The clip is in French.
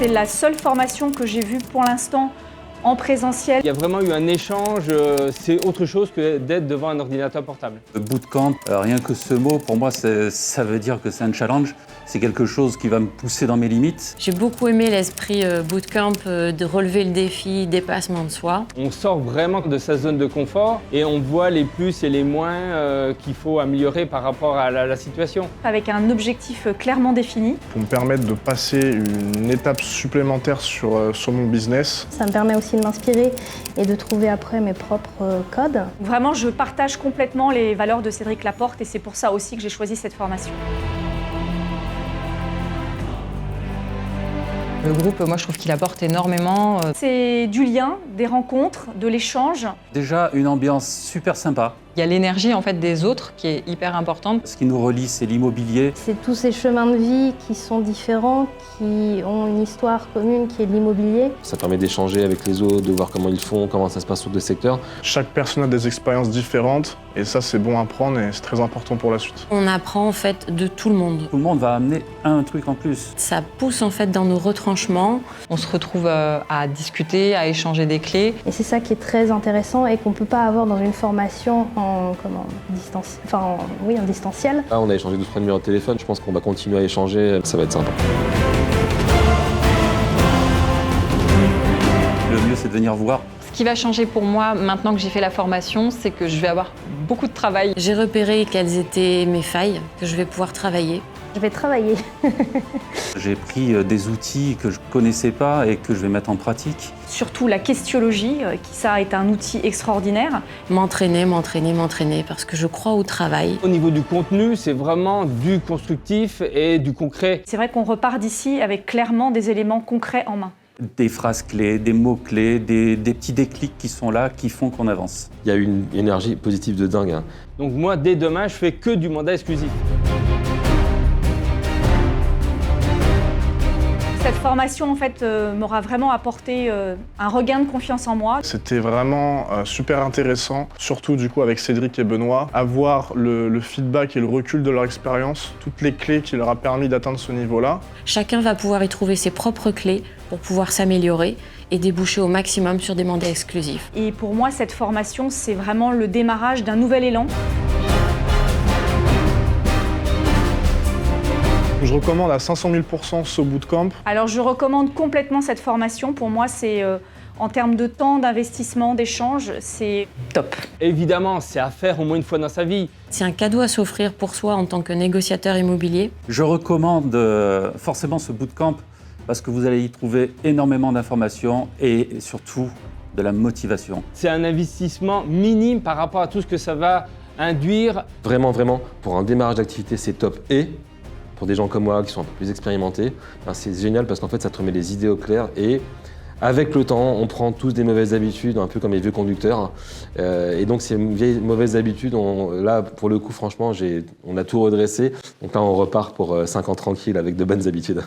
C'est la seule formation que j'ai vue pour l'instant en présentiel. Il y a vraiment eu un échange, c'est autre chose que d'être devant un ordinateur portable. Le bootcamp, rien que ce mot, pour moi, ça veut dire que c'est un challenge. C'est quelque chose qui va me pousser dans mes limites. J'ai beaucoup aimé l'esprit bootcamp, de relever le défi, dépassement de soi. On sort vraiment de sa zone de confort et on voit les plus et les moins qu'il faut améliorer par rapport à la situation. Avec un objectif clairement défini. Pour me permettre de passer une étape supplémentaire sur mon business. Ça me permet aussi de m'inspirer et de trouver après mes propres codes. Vraiment, je partage complètement les valeurs de Cédric Laporte et c'est pour ça aussi que j'ai choisi cette formation. Le groupe, moi, je trouve qu'il apporte énormément. C'est du lien, des rencontres, de l'échange. Déjà, une ambiance super sympa. Il y a l'énergie en fait des autres qui est hyper importante. Ce qui nous relie, c'est l'immobilier. C'est tous ces chemins de vie qui sont différents, qui ont une histoire commune qui est de l'immobilier. Ça permet d'échanger avec les autres, de voir comment ils font, comment ça se passe sur des secteurs. Chaque personne a des expériences différentes et ça c'est bon à prendre et c'est très important pour la suite. On apprend en fait de tout le monde. Tout le monde va amener un truc en plus. Ça pousse en fait dans nos retranchements. On se retrouve à discuter, à échanger des clés. Et c'est ça qui est très intéressant et qu'on ne peut pas avoir dans une formation en distanciel. Là, on a échangé 12 numéros de téléphone. Je pense qu'on va continuer à échanger. Ça va être sympa. Le mieux, c'est de venir voir. Ce qui va changer pour moi maintenant que j'ai fait la formation, c'est que je vais avoir beaucoup de travail. J'ai repéré quelles étaient mes failles, que je vais pouvoir travailler. Je vais travailler. J'ai pris des outils que je ne connaissais pas et que je vais mettre en pratique. Surtout la questiologie, qui ça est un outil extraordinaire. M'entraîner, parce que je crois au travail. Au niveau du contenu, c'est vraiment du constructif et du concret. C'est vrai qu'on repart d'ici avec clairement des éléments concrets en main. Des phrases clés, des mots clés, des petits déclics qui sont là, qui font qu'on avance. Il y a une énergie positive de dingue. Hein. Donc moi, dès demain, je fais que du mandat exclusif. Cette formation en fait m'aura vraiment apporté un regain de confiance en moi. C'était vraiment super intéressant, surtout du coup avec Cédric et Benoît, avoir le feedback et le recul de leur expérience, toutes les clés qui leur a permis d'atteindre ce niveau-là. Chacun va pouvoir y trouver ses propres clés pour pouvoir s'améliorer et déboucher au maximum sur des mandats exclusifs. Et pour moi, cette formation, c'est vraiment le démarrage d'un nouvel élan. Je recommande à 500 000% ce bootcamp. Alors je recommande complètement cette formation. Pour moi, c'est en termes de temps, d'investissement, d'échange, c'est top. Évidemment, c'est à faire au moins une fois dans sa vie. C'est un cadeau à s'offrir pour soi en tant que négociateur immobilier. Je recommande forcément ce bootcamp parce que vous allez y trouver énormément d'informations et surtout de la motivation. C'est un investissement minime par rapport à tout ce que ça va induire. Vraiment, pour un démarrage d'activité, c'est top. Et pour des gens comme moi qui sont un peu plus expérimentés, c'est génial parce qu'en fait, ça te remet les idées au clair et avec le temps, on prend tous des mauvaises habitudes, un peu comme les vieux conducteurs. Et donc, ces vieilles mauvaises habitudes, là, pour le coup, franchement, on a tout redressé. Donc là, on repart pour 5 ans tranquille avec de bonnes habitudes.